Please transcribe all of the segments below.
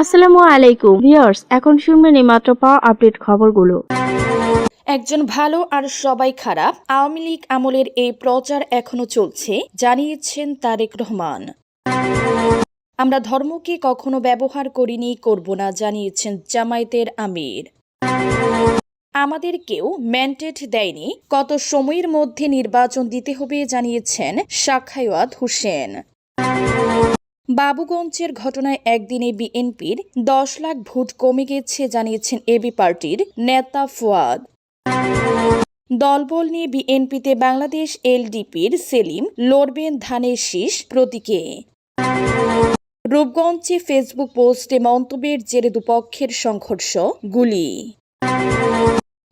আসসালামু আলাইকুম ভিউয়ার্স, এখন শুনবেন এই মাত্র পাওয়া আপডেট খবরগুলো। একজন ভালো আর সবাই খারাপ, আওয়ামী লীগ আমলের এই প্রচার এখনো চলছে, জানিয়েছেন তারেক রহমান। আমরা ধর্মকে কখনো ব্যবহার করিনি, করব না, জানিয়েছেন জামায়াতের আমির। আমাদের কেউ ম্যান্ডেট দেয়নি, কত সময়ের মধ্যে নির্বাচন দিতে হবে, জানিয়েছেন সাখাওয়াত হোসেন। বাবুগঞ্জের ঘটনায় একদিনে বিএনপির 10 লাখ ভোট কমে গেছে, জানিয়েছেন এবি পার্টির নেতা ফুয়াদ। দলবল নিয়ে বিএনপিতে বাংলাদেশ এলডিপির সেলিম লড়বেন ধানের শীষ প্রতীকে। রূপগঞ্জে ফেসবুক পোস্টে মন্তব্যের জেরে দুপক্ষের সংঘর্ষ, গুলি।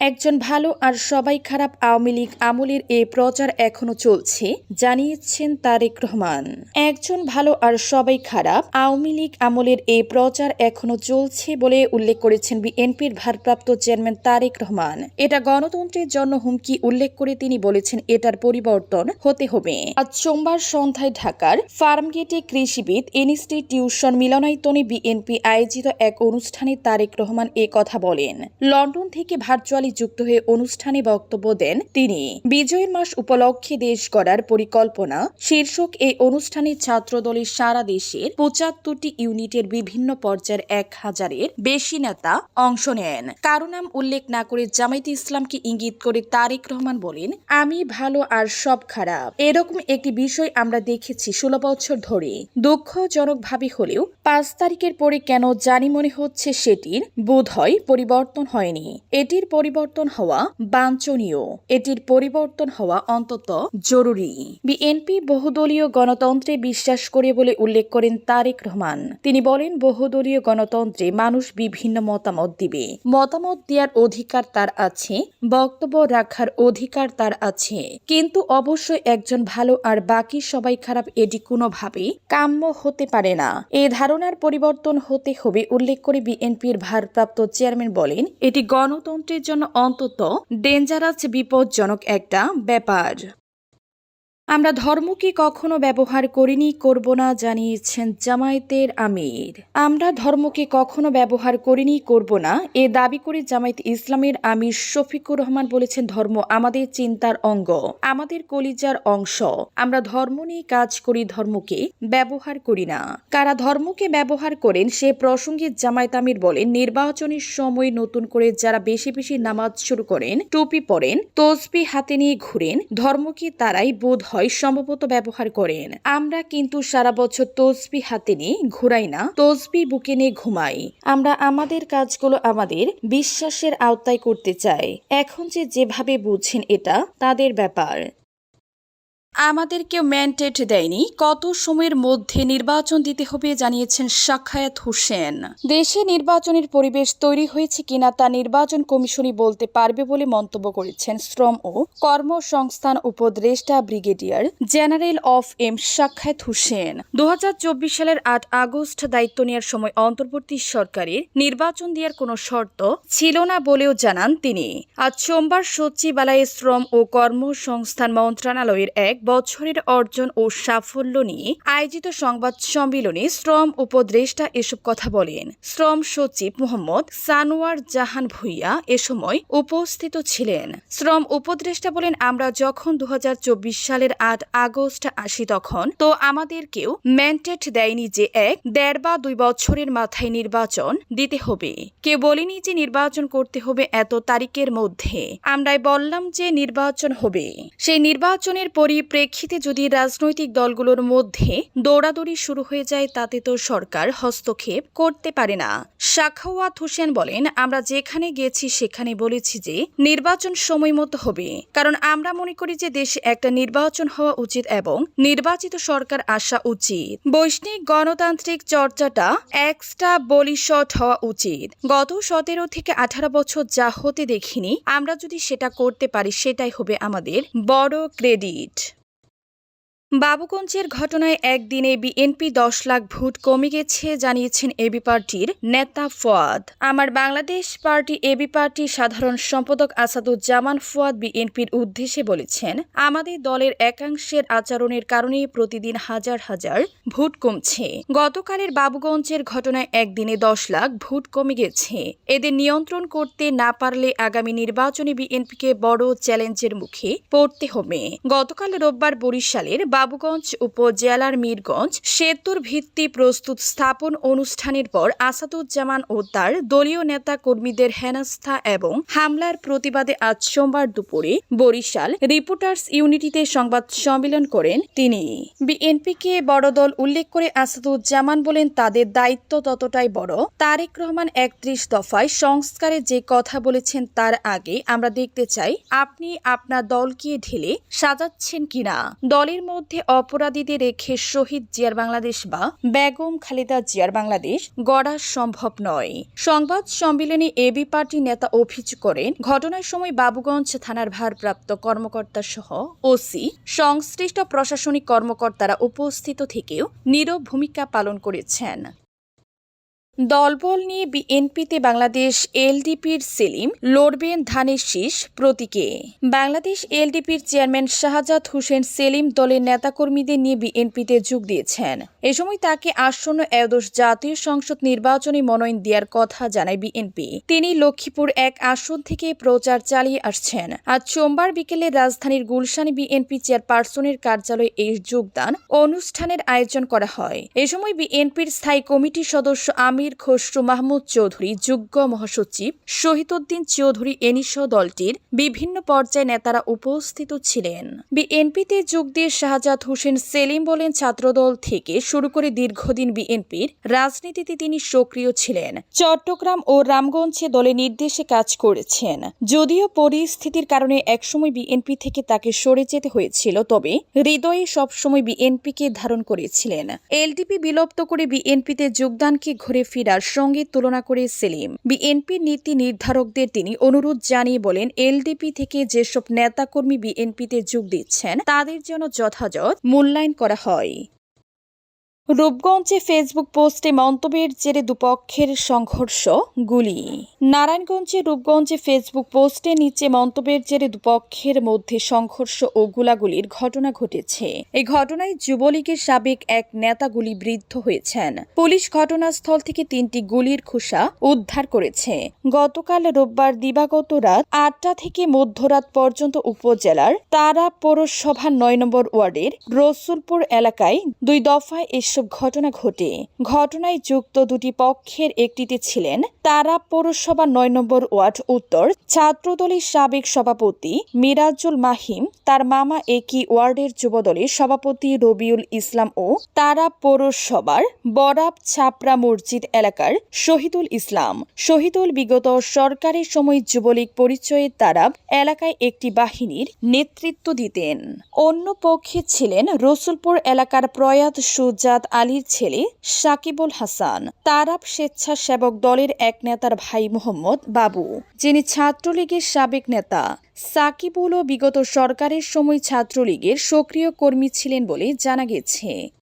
একজন ভালো আর সবাই খারাপ, আওয়ামী লীগ আমলের এই প্রচার এখনো চলছে, জানিয়েছেন তারেক রহমান। একজন ভালো আর সবাই খারাপ, আওয়ামী লীগ আমলের এই প্রচার এখনো চলছে বলে উল্লেখ করেছেন বিএনপির ভারপ্রাপ্ত চেয়ারম্যান তারেক রহমান। এটা গণতন্ত্রের জন্য হুমকি উল্লেখ করে তিনি বলেছেন এটার পরিবর্তন হতে হবে। আজ সোমবার সন্ধ্যায় ঢাকার ফার্মগেটে কৃষিবিদ ইনস্টিটিউশন মিলনায়তনে বিএনপি আয়োজিত এক অনুষ্ঠানে তারেক রহমান এ কথা বলেন। লন্ডন থেকে ভার্চুয়ালি যুক্ত হয়ে অনুষ্ঠানে বক্তব্য দেন তিনি। বিজয়ের মাস উপলক্ষে দেশ গড়ার পরিকল্পনা শীর্ষক এই অনুষ্ঠানে ছাত্রদলের সারা দেশের 75টি ইউনিটের বিভিন্ন পর্যায়ের 1000-এর বেশি নেতা অংশ নেন। কারো নাম উল্লেখ না করে জামায়াতে ইসলামকে ইঙ্গিত করে তারেক রহমান বলেন, আমি ভালো আর সব খারাপ, এরকম একটি বিষয় আমরা দেখেছি 16 বছর ধরে। দুঃখজনকভাবে হলেও 5 তারিখের পরে কেন জানি মনে হচ্ছে সেটির বোধহয় পরিবর্তন হয়নি। এটির পরিবর্তন হওয়া বাঞ্ছনীয়, এটির পরিবর্তন হওয়া অন্তত জরুরি। বিএনপি বহুদলীয় গণতন্ত্রে বিশ্বাস করে বলে উল্লেখ করেন তারেক রহমান। তিনি বলেন, বহুদলীয় গণতন্ত্রে মানুষ বিভিন্ন মতামত দিবে, মতামত দেওয়ার অধিকার তার আছে, বক্তব্য রাখার অধিকার তার আছে, কিন্তু অবশ্যই একজন ভালো আর বাকি সবাই খারাপ এটি কোনোভাবেই কাম্য হতে পারে না। এই ধারণার পরিবর্তন হতে হবে উল্লেখ করে বিএনপির ভারপ্রাপ্ত চেয়ারম্যান বলেন, এটি গণতন্ত্রের জন্য অন্তত ডেঞ্জারাস, বিপজ্জনক একটা ব্যাপার। আমরা ধর্মকে কখনো ব্যবহার করিনি, করব না, জানিয়েছেন জামায়াতের আমির। আমরা ধর্মকে কখনো ব্যবহার করিনি, করব না, এ দাবি করে জামায়াত ইসলামের আমির শফিকুর রহমান বলেছেন, ধর্ম আমাদের চিন্তার অঙ্গ, আমাদের কলিজার অংশ। আমরা ধর্ম নিয়ে কাজ করি, ধর্মকে ব্যবহার করি না। কারা ধর্মকে ব্যবহার করেন সে প্রসঙ্গে জামায়াত আমির বলেন, নির্বাচনের সময় নতুন করে যারা বেশি বেশি নামাজ শুরু করেন, টুপি পরেন, তসবিহ হাতে নিয়ে ঘুরেন, ধর্মকে তারাই বোধ হয় সম্ভবত ব্যবহার করেন। আমরা কিন্তু সারা বছর তসবিহ হাতে নিয়ে ঘুরাই না, তসবিহ বুকে নিয়ে ঘুমাই। আমরা আমাদের কাজগুলো আমাদের বিশ্বাসের আওতায় করতে চাই। এখন যেভাবে বুঝছেন এটা তাদের ব্যাপার। আমাদের কেউ ম্যান্ডেট দেয়নি, কত সময়ের মধ্যে নির্বাচন দিতে হবে, জানিয়েছেন সাখাওয়াত হোসেন। দেশে নির্বাচনের পরিবেশ তৈরি হয়েছে কিনা তা নির্বাচন কমিশনই বলতে পারবে বলে মন্তব্য করেছেন শ্রম ও কর্মসংস্থান উপদেষ্টা ব্রিগেডিয়ার জেনারেল অফ এম সাখাওয়াত হোসেন। 2024 সালের 8 আগস্ট দায়িত্ব নেওয়ার সময় অন্তর্বর্তী সরকারের নির্বাচন দেওয়ার কোনো শর্ত ছিল না বলেও জানান তিনি। আজ সোমবার সচিবালয়ে শ্রম ও কর্মসংস্থান মন্ত্রণালয়ের এক বছরের অর্জন ও সাফল্য নিয়ে আয়োজিত সংবাদ সম্মেলনে শ্রম উপদেষ্টা এসব কথা বলেন। শ্রম সচিব মোহাম্মদ সানোয়ার জাহান ভুইয়া এ সময় উপস্থিত ছিলেন। শ্রম উপদেষ্টা বলেন, আমরা যখন 2024 সালের 8 আগস্ট আসি তখন তো আমাদের কেউ ম্যান্ডেট দেয়নি যে 1, 1.5 বা 2 বছরের মাথায় নির্বাচন দিতে হবে। কেউ বলেনি যে নির্বাচন করতে হবে এত তারিখের মধ্যে। আমরাই বললাম যে নির্বাচন হবে। সেই নির্বাচনের পরিপ্রেক্ষিতে যদি রাজনৈতিক দলগুলোর মধ্যে দৌড়াদৌড়ি শুরু হয়ে যায় তাতে তো সরকার হস্তক্ষেপ করতে পারে না। সাখাওয়াত হোসেন বলেন, আমরা যেখানে গেছি সেখানে বলেছি যে নির্বাচন সময় মতো হবে, কারণ আমরা মনে করি যে দেশে একটা নির্বাচন হওয়া উচিত এবং নির্বাচিত সরকার আসা উচিত। বৈশ্বিক গণতান্ত্রিক চর্চাটা এক্সট্রা বলিশট হওয়া উচিত। গত 17 থেকে 18 বছর যা হতে দেখিনি, আমরা যদি সেটা করতে পারি সেটাই হবে আমাদের বড় ক্রেডিট। বাবুগঞ্জের ঘটনায় একদিনে বিএনপি 10 লাখ ভোট কমে গেছে জানিয়েছেন এবি পার্টির নেতা ফুয়াদ। আমার বাংলাদেশ পার্টি এবি পার্টির সাধারণ সম্পাদক আসাদুজ্জামান ফুয়াদ বিএনপির উদ্দেশ্যে বলেছেন, আমাদের দলের একাংশের আচরণের কারণে প্রতিদিন হাজার হাজার ভোট কমছে। গতকালের বাবুগঞ্জের ঘটনায় একদিনে 10 লাখ ভোট কমে গেছে। এদের নিয়ন্ত্রণ করতে না পারলে আগামী নির্বাচনে বিএনপিকে বড় চ্যালেঞ্জের মুখে পড়তে হবে। গতকাল রোববার বরিশালের বাবুগঞ্জ উপজেলার মিরগঞ্জ সেতুর ভিত্তি প্রস্তুত স্থাপন অনুষ্ঠানের পর আসাদুজ্জামান ও তার দলীয় নেতা কর্মীদের হেনস্থা এবং হামলার প্রতিবাদে আজ সোমবার দুপুরে বরিশাল রিপোর্টার্স ইউনিটিতে সংবাদ সম্মেলন করেন তিনি। বিএনপিকে বড় দল উল্লেখ করে আসাদুজ্জামান বলেন, তাদের দায়িত্ব ততটাই বড়। তারেক রহমান 31 দফায় সংস্কারে যে কথা বলেছেন তার আগে আমরা দেখতে চাই আপনি আপনার দলকে ঢেলে সাজাচ্ছেন কিনা। দলের মধ্যে অপরাধীদের রেখে শহীদ জিয়ার বাংলাদেশ বা বেগম খালেদা জিয়ার বাংলাদেশ গড়া সম্ভব নয়। সংবাদ সম্মেলনে এবি পার্টি নেতা অভিযোগ করেন, ঘটনার সময় বাবুগঞ্জ থানার ভারপ্রাপ্ত কর্মকর্তা সহ ওসি সংশ্লিষ্ট প্রশাসনিক কর্মকর্তারা উপস্থিত থেকেও নীরব ভূমিকা পালন করেছেন। দলবল নিয়ে বিএনপিতে বাংলাদেশ এলডিপির সেলিম লড়বেন ধানের শীষ প্রতীকে। বাংলাদেশ এলডিপির চেয়ারম্যান শাহজাদ হোসেন সেলিম দলের নেতাকর্মীদের নিয়ে বিএনপিতে যোগ দিয়েছেন। এ সময় তাকে আসন্ন একাদশ জাতীয় সংসদ নির্বাচনে মনোনয়ন দেওয়ার কথা জানায় বিএনপি। তিনি লক্ষ্মীপুর 1 আসন থেকে প্রচার চালিয়ে আসছেন। আজ সোমবার বিকেলে রাজধানীর গুলশানে বিএনপি চেয়ারপারসনের কার্যালয়ে এই যোগদান অনুষ্ঠানের আয়োজন করা হয়। এ সময় বিএনপির স্থায়ী কমিটির সদস্য আমির খসরু মাহমুদ চৌধুরী, যুগ্ম মহাসচিব শহীদউদ্দিন চৌধুরী এনিসহ দলটির বিভিন্ন পর্যায়ে নেতারা উপস্থিত ছিলেন। বিএনপিতে যোগ দিয়ে শাহজাদ হোসেন সেলিম বলেন, ছাত্রদল থেকে শুরু করে দীর্ঘদিন বিএনপির রাজনীতিতে তিনি সক্রিয় ছিলেন। চট্টগ্রাম ও রামগঞ্জে দলের নির্দেশে কাজ করেছেন। যদিও পরিস্থিতির কারণে একসময় বিএনপি থেকে তাকে সরে যেতে হয়েছিল, তবে হৃদয়ে সবসময় বিএনপিকে ধারণ করেছিলেন। এলডিপি বিলুপ্ত করে বিএনপিতে যোগদানকে ঘুরে ফেরার সঙ্গে তুলনা করে সেলিম বিএনপির নীতি নির্ধারকদের তিনি অনুরোধ জানিয়ে বলেন, এলডিপি থেকে যেসব নেতাকর্মী বিএনপিতে যোগ দিচ্ছেন তাদের যেন যথাযথ মূল্যায়ন করা হয়। রূপগঞ্জে ফেসবুক পোস্টে মন্তব্যের জেরে দুপক্ষের সংঘর্ষ, গুলি। নারায়ণগঞ্জে রূপগঞ্জে ফেসবুক পোস্টে নিচে মন্তব্যের জেরে দুপক্ষের মধ্যে সংঘর্ষ ও গোলাগুলির ঘটনা ঘটেছে। এই ঘটনায় যুবলীগের সাবেক এক নেতা গুলিবিদ্ধ হয়েছেন। পুলিশ ঘটনাস্থল থেকে 3টি গুলির খোসা উদ্ধার করেছে। গতকাল রোববার দিবাগত রাত 8টা থেকে মধ্যরাত পর্যন্ত উপজেলার তারা পৌরসভার 9 নম্বর ওয়ার্ডের রসুলপুর এলাকায় 2 দফায় এসব ঘটনা ঘটে। ঘটনায় যুক্ত দুটি পক্ষের একটিতে ছিলেন তারা পৌরসভা 9 নম্বর ওয়ার্ড উত্তর ছাত্রদলের সাবেক সভাপতি মিরাজুল মাহিম, তার মামা একই ওয়ার্ডের যুবদলের সভাপতি রবিউল ইসলাম ও তারা পৌরসভার বরাব ছাপড়া মসজিদ এলাকার শহীদুল ইসলাম। শহীদুল বিগত সরকারের সময় যুবলীগ পরিচয়ে তারাব এলাকায় একটি বাহিনীর নেতৃত্ব দিতেন। অন্য পক্ষে ছিলেন রসুলপুর এলাকার প্রয়াত সুজাত আলীর ছেলে সাকিবুল হাসান, তারাব স্বেচ্ছাসেবক দলের এক নেতার ভাই মোহাম্মদ বাবু, যিনি ছাত্রলীগের সাবেক নেতা। সাকিবুলও বিগত সরকারের সময় ছাত্রলীগের সক্রিয় কর্মী ছিলেন বলে জানা গেছে।